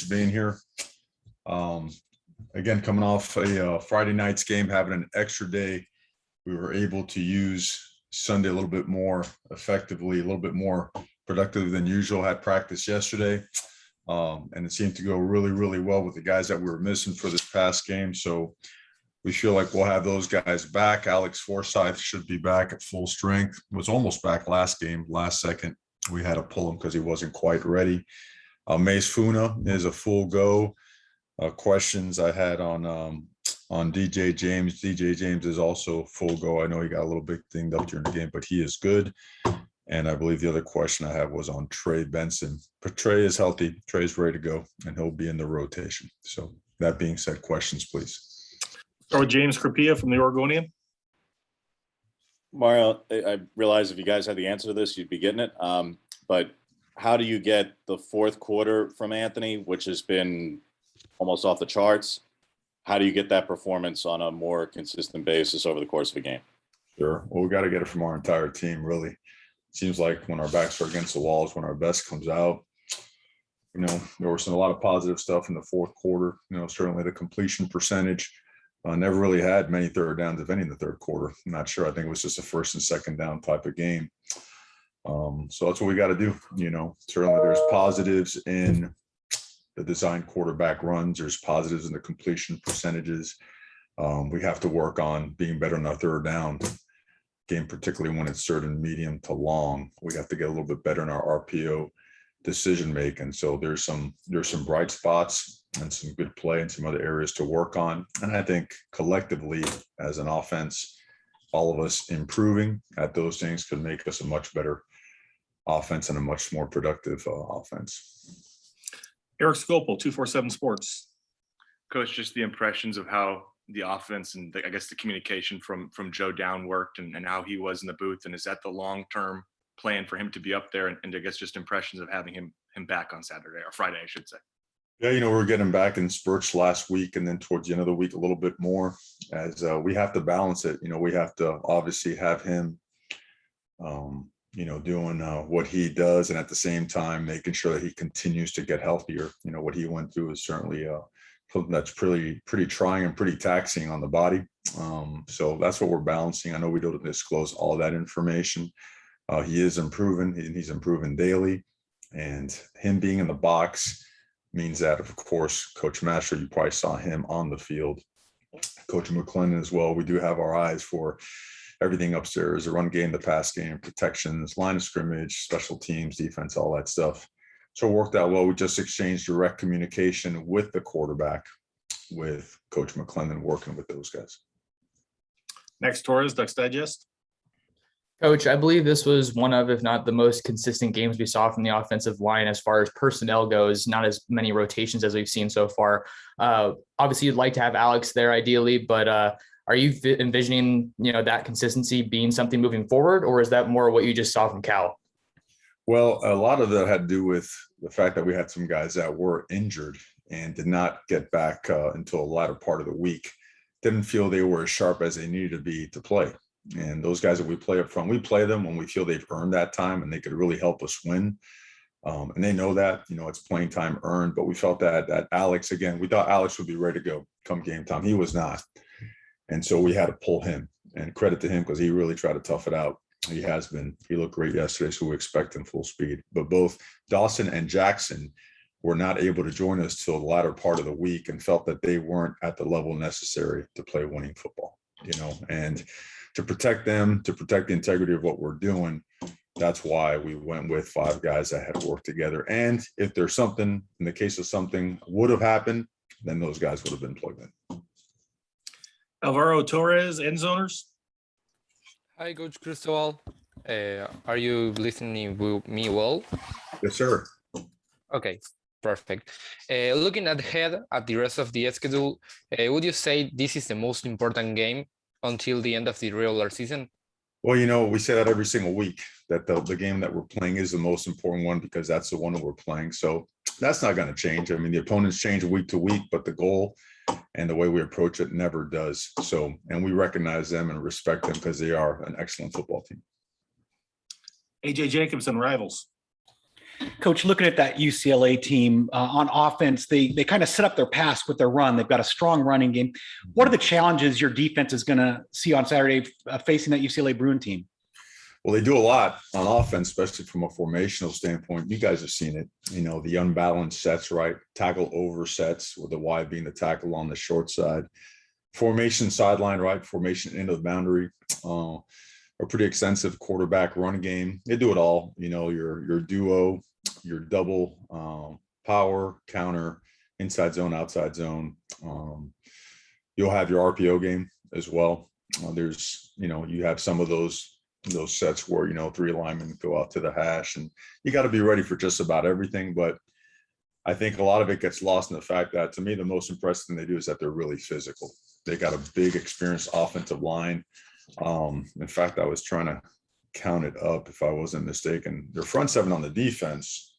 being here. Um, Again, coming off a Friday night's game, having an extra day, we were able to use Sunday a little bit more effectively, a little bit more productive than usual. Had practice yesterday, and it seemed to go really, really well with the guys that we were missing for this past game. So we feel like we'll have those guys back. Alex Forsyth should be back at full strength. Was almost back last game, last second. We had to pull him because he wasn't quite ready. Mace Funa is a full go. Questions I had on DJ James. DJ James is also full go. I know he got a little bit dinged up during the game, but he is good. And I believe the other question I have was on Trey Benson. But Trey is healthy. Trey's ready to go, and he'll be in the rotation. So that being said, questions, please. Or James Crapia from the Oregonian. Mario, I realize if you guys had the answer to this, you'd be getting it. But how do you get the fourth quarter from Anthony, which has been almost off the charts? How do you get that performance on a more consistent basis over the course of a game? Sure. Well, we got to get it from our entire team, really. It seems like when our backs are against the walls, when our best comes out, there was a lot of positive stuff in the fourth quarter. Certainly the completion percentage. Never really had many third downs, if any, in the third quarter. I'm not sure. I think it was just a first and second down type of game. So that's what we got to do. Certainly there's positives in the design quarterback runs. There's positives in the completion percentages. We have to work on being better on our third down game, particularly when it's certain medium to long. We have to get a little bit better in our RPO decision making. So there's some bright spots and some good play and some other areas to work on. And I think collectively as an offense, all of us improving at those things could make us a much better offense and a much more productive offense. Eric Scopel, 247 Sports. Coach, just the impressions of how the offense and I guess the communication from Joe Down worked and how he was in the booth. And is that the long-term plan for him to be up there? And I guess just impressions of having him back on Saturday or Friday, I should say. Yeah, we're getting back in spurts last week, and then towards the end of the week, a little bit more as we have to balance it. We have to obviously have him, doing what he does, and at the same time, making sure that he continues to get healthier. What he went through is certainly something that's pretty trying and pretty taxing on the body. So that's what we're balancing. I know we don't disclose all that information. He is improving, and he's improving daily, and him being in the box means that, of course, Coach Master, you probably saw him on the field. Coach McClendon as well. We do have our eyes for everything upstairs, the run game, the pass game, protections, line of scrimmage, special teams, defense, all that stuff. So it worked out well. We just exchanged direct communication with the quarterback, with Coach McClendon working with those guys. Next, Torres, Ducks Digest. Coach, I believe this was one of, if not the most consistent games we saw from the offensive line as far as personnel goes, not as many rotations as we've seen so far. Obviously, you'd like to have Alex there ideally, but are you envisioning, that consistency being something moving forward, or is that more what you just saw from Cal? Well, a lot of that had to do with the fact that we had some guys that were injured and did not get back until the latter part of the week. Didn't feel they were as sharp as they needed to be to play. And those guys that we play up front, we play them when we feel they've earned that time and they could really help us win. And they know that, it's playing time earned, but we felt that Alex, again, we thought Alex would be ready to go come game time. He was not. And so we had to pull him, and credit to him because he really tried to tough it out. He has been. He looked great yesterday, so we expect him full speed. But both Dawson and Jackson were not able to join us till the latter part of the week and felt that they weren't at the level necessary to play winning football, and to protect them, to protect the integrity of what we're doing. That's why we went with 5 guys that had worked together. And if there's something, in the case of something would have happened, then those guys would have been plugged in. Alvaro Torres, End Zoners. Hi, Coach Cristobal. Are you listening with me well? Yes, sir. Okay, perfect. Looking ahead at the rest of the schedule, would you say this is the most important game until the end of the regular season? Well, we say that every single week, that the game that we're playing is the most important one because that's the one that we're playing. So that's not going to change. I mean, the opponents change week to week, but the goal and the way we approach it never does. So, and we recognize them and respect them because they are an excellent football team. AJ Jacobson, Rivals. Coach, looking at that UCLA team on offense, they kind of set up their pass with their run. They've got a strong running game. What are the challenges your defense is going to see on Saturday facing that UCLA Bruin team? Well, they do a lot on offense, especially from a formational standpoint. You guys have seen it, the unbalanced sets, right? Tackle over sets, with the Y being the tackle on the short side. Formation sideline, right? Formation into the boundary. A pretty extensive quarterback run game. They do it all, your duo, your double, power, counter, inside zone, outside zone. You'll have your RPO game as well. There's, you have some of those sets where, 3 linemen go out to the hash, and you got to be ready for just about everything. But I think a lot of it gets lost in the fact that, to me, the most impressive thing they do is that they're really physical. They got a big, experienced offensive line. In fact, I was trying to count it up if I wasn't mistaken. Their front seven on the defense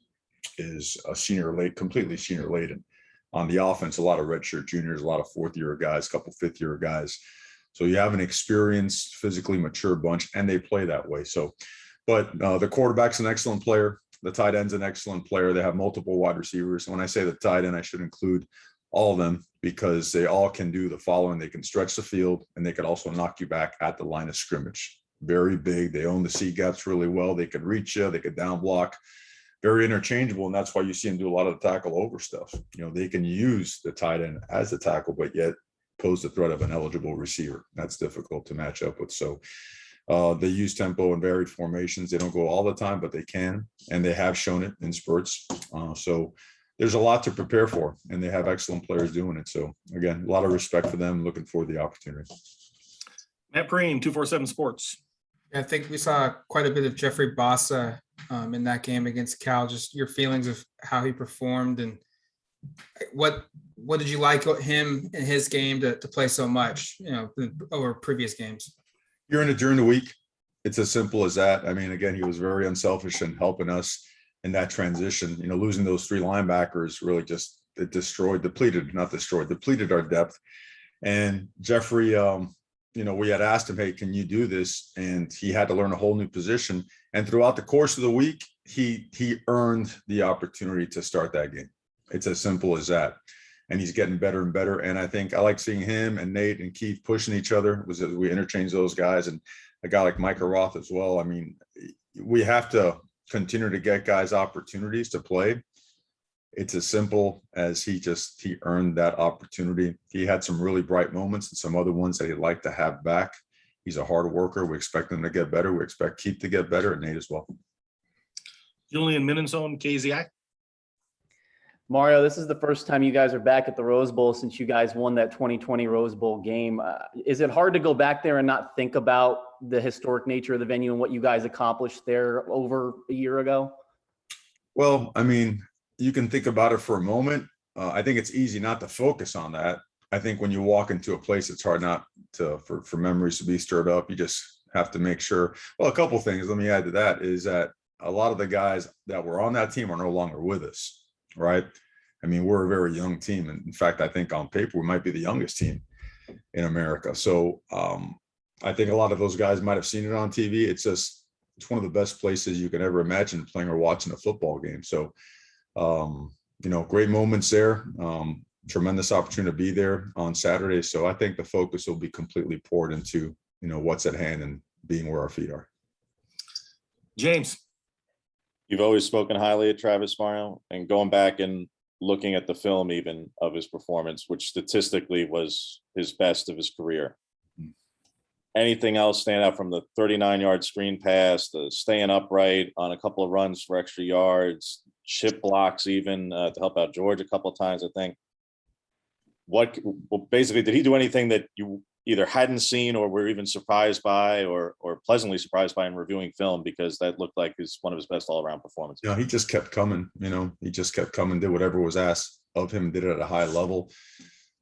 is completely senior laden. On the offense, a lot of redshirt juniors, a lot of 4th-year guys, a couple 5th-year guys. So you have an experienced, physically mature bunch, and they play that way. But the quarterback's an excellent player. The tight end's an excellent player. They have multiple wide receivers. When I say the tight end, I should include all of them, because they all can do the following. They can stretch the field, and they could also knock you back at the line of scrimmage. Very big. They own the C gaps really well. They could reach you. They could down block. Very interchangeable, and that's why you see them do a lot of the tackle over stuff. They can use the tight end as a tackle, but yet pose the threat of an eligible receiver. That's difficult to match up with. So they use tempo and varied formations. They don't go all the time, but they can, and they have shown it in spurts. So there's a lot to prepare for, and they have excellent players doing it. So again, a lot of respect for them. Looking for the opportunity. Matt Breen, 247 Sports. I think we saw quite a bit of Jeffrey Bossa in that game against Cal. Just your feelings of how he performed, and what did you like him in his game to play so much, over previous games? You're in it during the week. It's as simple as that. I mean, again, he was very unselfish in helping us in that transition. Losing those 3 linebackers really just depleted our depth. And Jeffrey, we had asked him, hey, can you do this? And he had to learn a whole new position. And throughout the course of the week, he earned the opportunity to start that game. It's as simple as that. And he's getting better and better. And I think I like seeing him and Nate and Keith pushing each other. We interchange those guys, and a guy like Micah Roth as well. I mean, we have to continue to get guys opportunities to play. It's as simple as he earned that opportunity. He had some really bright moments and some other ones that he'd like to have back. He's a hard worker. We expect him to get better. We expect Keith to get better, and Nate as well. Julian Minnesota, KZI. Mario, this is the first time you guys are back at the Rose Bowl since you guys won that 2020 Rose Bowl game. Is it hard to go back there and not think about the historic nature of the venue and what you guys accomplished there over a year ago? Well, I mean, you can think about it for a moment. I think it's easy not to focus on that. I think when you walk into a place, it's hard not to for memories to be stirred up. You just have to make sure. Well, a couple things. Let me add to that is that a lot of the guys that were on that team are no longer with us. Right. I mean, we're a very young team. And in fact, I think on paper, we might be the youngest team in America. So I think a lot of those guys might have seen it on TV. It's one of the best places you can ever imagine playing or watching a football game. So, great moments there. Tremendous opportunity to be there on Saturday. So I think the focus will be completely poured into, what's at hand and being where our feet are. James. You've always spoken highly of Travis, Mario, and going back and looking at the film even of his performance, which statistically was his best of his career. Anything else stand out from the 39-yard screen pass, the staying upright on a couple of runs for extra yards, chip blocks even to help out George a couple of times, I think. Basically, did he do anything that you either hadn't seen or were even surprised by or pleasantly surprised by in reviewing film, because that looked like one of his best all-around performances? He just kept coming, he just kept coming, did whatever was asked of him, did it at a high level,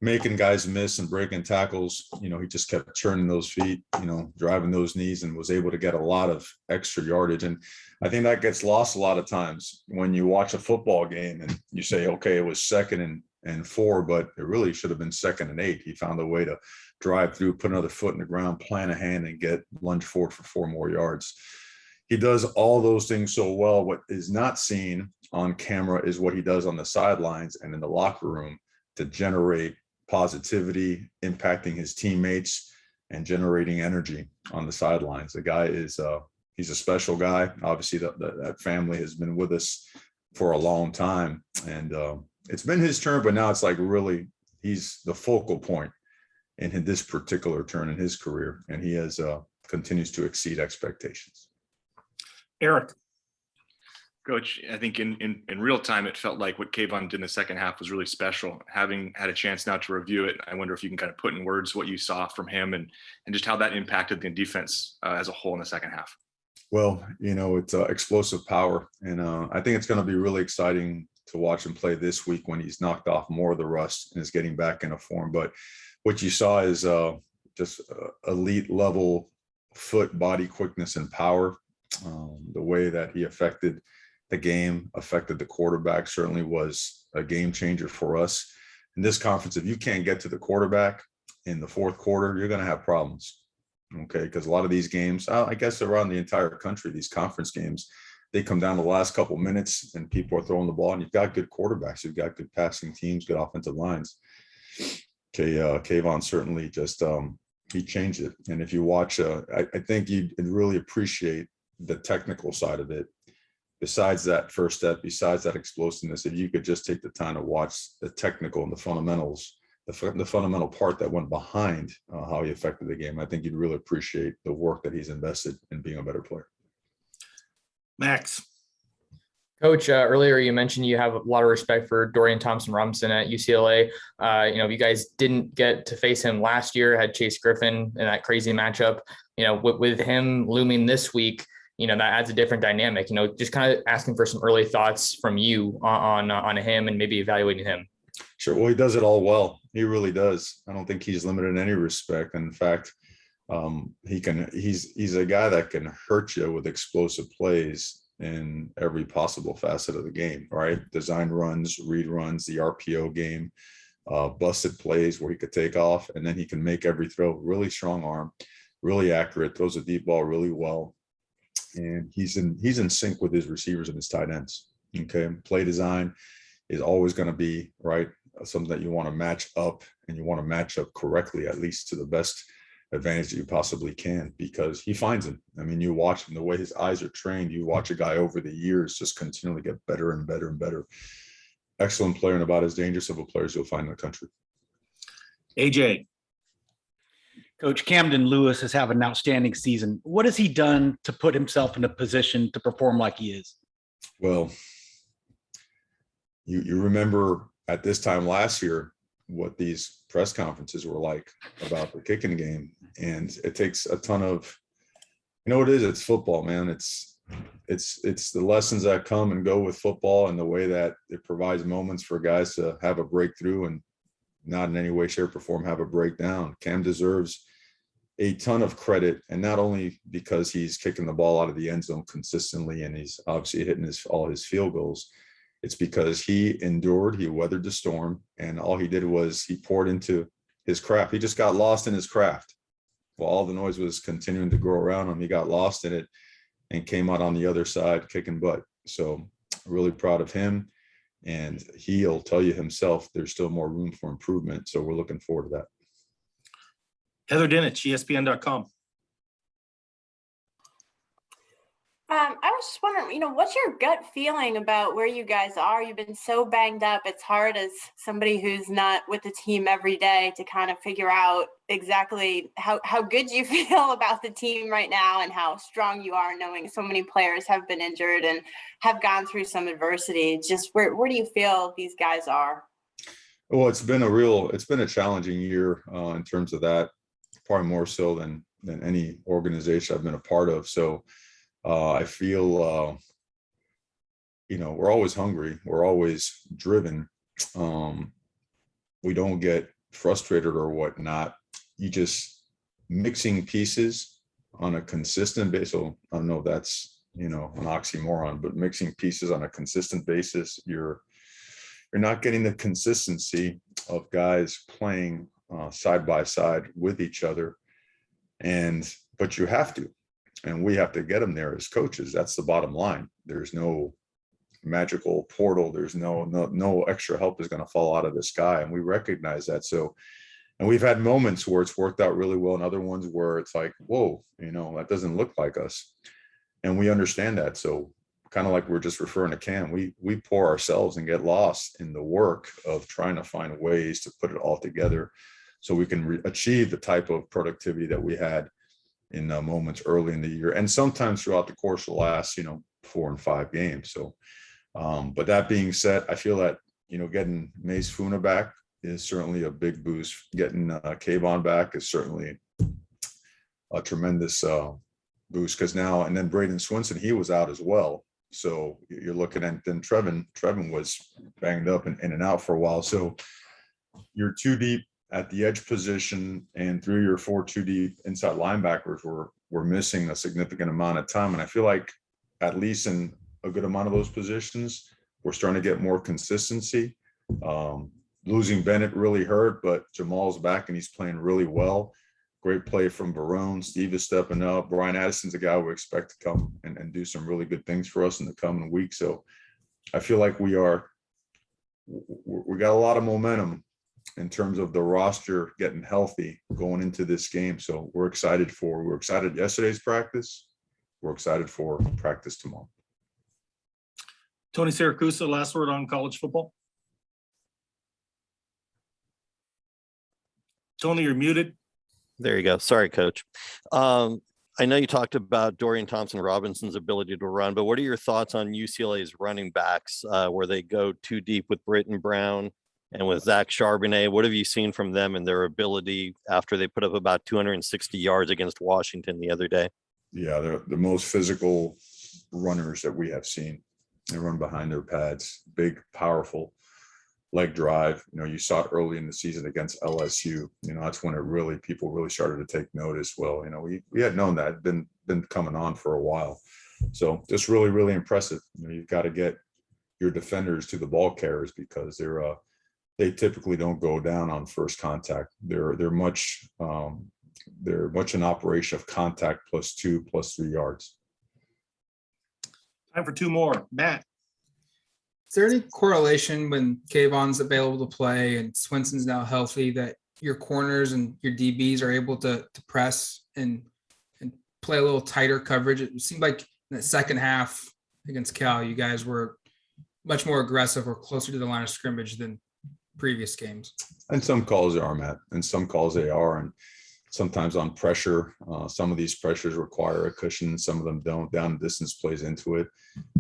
making guys miss and breaking tackles. He just kept churning those feet, driving those knees, and was able to get a lot of extra yardage. And I think that gets lost a lot of times when you watch a football game and you say, okay, it was 2nd and 4, but it really should have been 2nd and 8. He found a way to drive through, put another foot in the ground, plant a hand, and lunge forward for 4 more yards. he does all those things so well. What is not seen on camera is what he does on the sidelines and in the locker room to generate positivity, impacting his teammates and generating energy on the sidelines. The guy is he's a special guy. Obviously, that family has been with us for a long time, and it's been his turn, but now it's like really he's the focal point in this particular turn in his career, and he has continues to exceed expectations. Eric. Coach, I think in real time, it felt like what Kayvon did in the second half was really special. Having had a chance now to review it, I wonder if you can kind of put in words what you saw from him and just how that impacted the defense as a whole in the second half. Well, it's explosive power, and I think it's going to be really exciting to watch him play this week when he's knocked off more of the rust and is getting back into form. But what you saw is just elite level foot, body quickness, and power. The way that he affected the game, affected the quarterback, certainly was a game changer for us. In this conference, if you can't get to the quarterback in the fourth quarter, you're going to have problems. Okay, because a lot of these games, I guess around the entire country, these conference games, they come down to the last couple of minutes and people are throwing the ball, and you've got good quarterbacks, you've got good passing teams, good offensive lines. Kayvon certainly just he changed it. And if you watch, I think you'd really appreciate the technical side of it. Besides that first step, besides that explosiveness, if you could just take the time to watch the technical and the fundamentals, the fundamental part that went behind how he affected the game, I think you'd really appreciate the work that he's invested in being a better player. Max. Coach, earlier you mentioned you have a lot of respect for Dorian Thompson-Robinson at UCLA. You guys didn't get to face him last year, had Chase Griffin in that crazy matchup. With him looming this week, that adds a different dynamic. Just kind of asking for some early thoughts from you on him and maybe evaluating him. Sure. Well, he does it all well. He really does. I don't think he's limited in any respect. In fact, he's a guy that can hurt you with explosive plays in every possible facet of the game, right? Design runs, read runs, the RPO game, busted plays where he could take off, and then he can make every throw. Really strong arm, really accurate, throws a deep ball really well. And he's in sync with his receivers and his tight ends. Okay. Play design is always going to be right. Something that you want to match up, and you want to match up correctly, at least to the best advantage that you possibly can, because he finds him. I mean, you watch him, the way his eyes are trained, you watch a guy over the years just continually get better and better and better. Excellent player, and about as dangerous of a player as you'll find in the country. AJ. Coach, Camden Lewis has had an outstanding season. What has he done to put himself in a position to perform like he is? Well, you remember at this time last year what these press conferences were like about the kicking game, and it takes a ton of, it's football, man. It's the lessons that come and go with football, and the way that it provides moments for guys to have a breakthrough and not in any way, shape, or form have a breakdown. Cam deserves a ton of credit, and not only because he's kicking the ball out of the end zone consistently and he's obviously hitting all his field goals. It's because he endured, he weathered the storm, and all he did was he poured into his craft. He just got lost in his craft. While all the noise was continuing to grow around him, he got lost in it and came out on the other side kicking butt. So really proud of him, and he'll tell you himself there's still more room for improvement. So we're looking forward to that. Heather Dinich, ESPN.com. I was just wondering, what's your gut feeling about where you guys are? You've been so banged up. It's hard as somebody who's not with the team every day to kind of figure out exactly how good you feel about the team right now and how strong you are, knowing so many players have been injured and have gone through some adversity. Just where do you feel these guys are? Well, it's been a challenging year in terms of that, probably more so than any organization I've been a part of. So I feel, we're always hungry. We're always driven. We don't get frustrated or whatnot. You just mixing pieces on a consistent basis. So I don't know if that's, an oxymoron, but mixing pieces on a consistent basis, you're not getting the consistency of guys playing side by side with each other. But you have to. and we have to get them there as coaches. That's the bottom line. There's no magical portal. There's no extra help is going to fall out of the sky, and we recognize that. So, and we've had moments where it's worked out really well, and other ones where it's like, whoa, that doesn't look like us, and we understand that. So, kind of like we're just referring to Cam, we pour ourselves and get lost in the work of trying to find ways to put it all together, so we can achieve the type of productivity that we had in moments early in the year, and sometimes throughout the course of the last 4 and 5 games. So. But that being said, I feel that, getting Mace Funa back is certainly a big boost. Getting Kayvon back is certainly a tremendous boost, because now, and then Braden Swinson, he was out as well. So you're looking at, then Trevin was banged up and in and out for a while. So you're too deep at the edge position, and 3 or 4 too deep inside linebackers were missing a significant amount of time. And I feel like at least in a good amount of those positions, we're starting to get more consistency. Losing Bennett really hurt, but Jamal's back and he's playing really well. Great play from Barone. Steve is stepping up. Brian Addison's a guy we expect to come and do some really good things for us in the coming week. So I feel like we got a lot of momentum in terms of the roster getting healthy going into this game. So we're excited yesterday's practice. We're excited for practice tomorrow. Tony Siracusa, last word on college football. Tony, you're muted. There you go. Sorry, Coach. I know you talked about Dorian Thompson-Robinson's ability to run, but what are your thoughts on UCLA's running backs, where they go too deep with Britton Brown and with Zach Charbonnet? What have you seen from them and their ability after they put up about 260 yards against Washington the other day? Yeah, they're the most physical runners that we have seen. They run behind their pads, big, powerful leg drive. You saw it early in the season against LSU. That's when people really started to take notice. Well, we had known that, been coming on for a while. So just really, really impressive. You've got to get your defenders to the ball carriers, because they typically don't go down on first contact. They're much an operation of contact plus 2, plus 3 yards. Time for 2 more. Matt. Is there any correlation when Kayvon's available to play and Swinson's now healthy that your corners and your DBs are able to press and play a little tighter coverage? It seemed like in the second half against Cal, you guys were much more aggressive or closer to the line of scrimmage than previous games. And some calls they are, Matt, and some calls they are. And sometimes on pressure, some of these pressures require a cushion. Some of them don't. Down distance plays into it.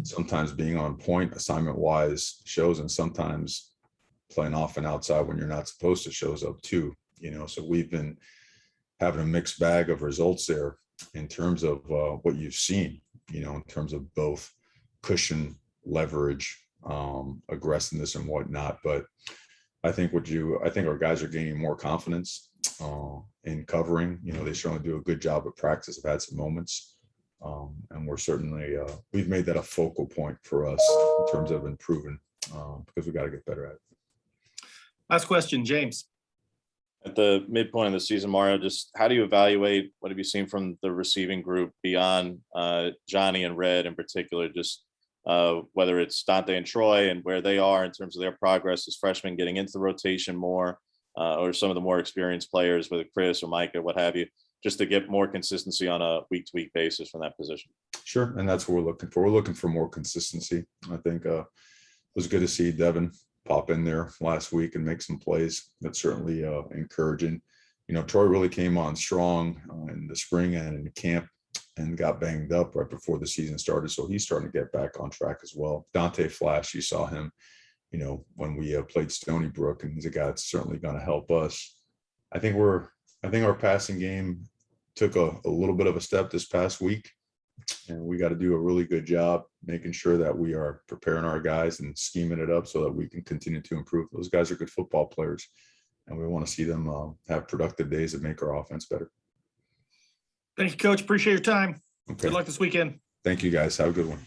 Sometimes being on point assignment wise shows, and sometimes playing off and outside when you're not supposed to shows up too. So we've been having a mixed bag of results there in terms of what you've seen, in terms of both cushion, leverage, aggressiveness and whatnot. But I think our guys are gaining more confidence in covering. They certainly do a good job at practice. I've had some moments, and we're certainly we've made that a focal point for us in terms of improving, because we got to get better at it. Last question, James. At the midpoint of the season, Mario, just how do you evaluate, what have you seen from the receiving group beyond Johnny and Red in particular, just whether it's Dante and Troy and where they are in terms of their progress as freshmen getting into the rotation more, or some of the more experienced players, whether Chris or Micah, what have you, just to get more consistency on a week-to-week basis from that position? Sure, and that's what we're looking for. We're looking for more consistency. I think it was good to see Devin pop in there last week and make some plays. That's certainly encouraging. Troy really came on strong in the spring and in camp and got banged up right before the season started. So he's starting to get back on track as well. Dante Flash, you saw him, when we played Stony Brook, and he's a guy that's certainly going to help us. I think our passing game took a little bit of a step this past week, and we got to do a really good job making sure that we are preparing our guys and scheming it up so that we can continue to improve. Those guys are good football players, and we want to see them have productive days that make our offense better. Thank you, Coach. Appreciate your time. Okay. Good luck this weekend. Thank you, guys. Have a good one.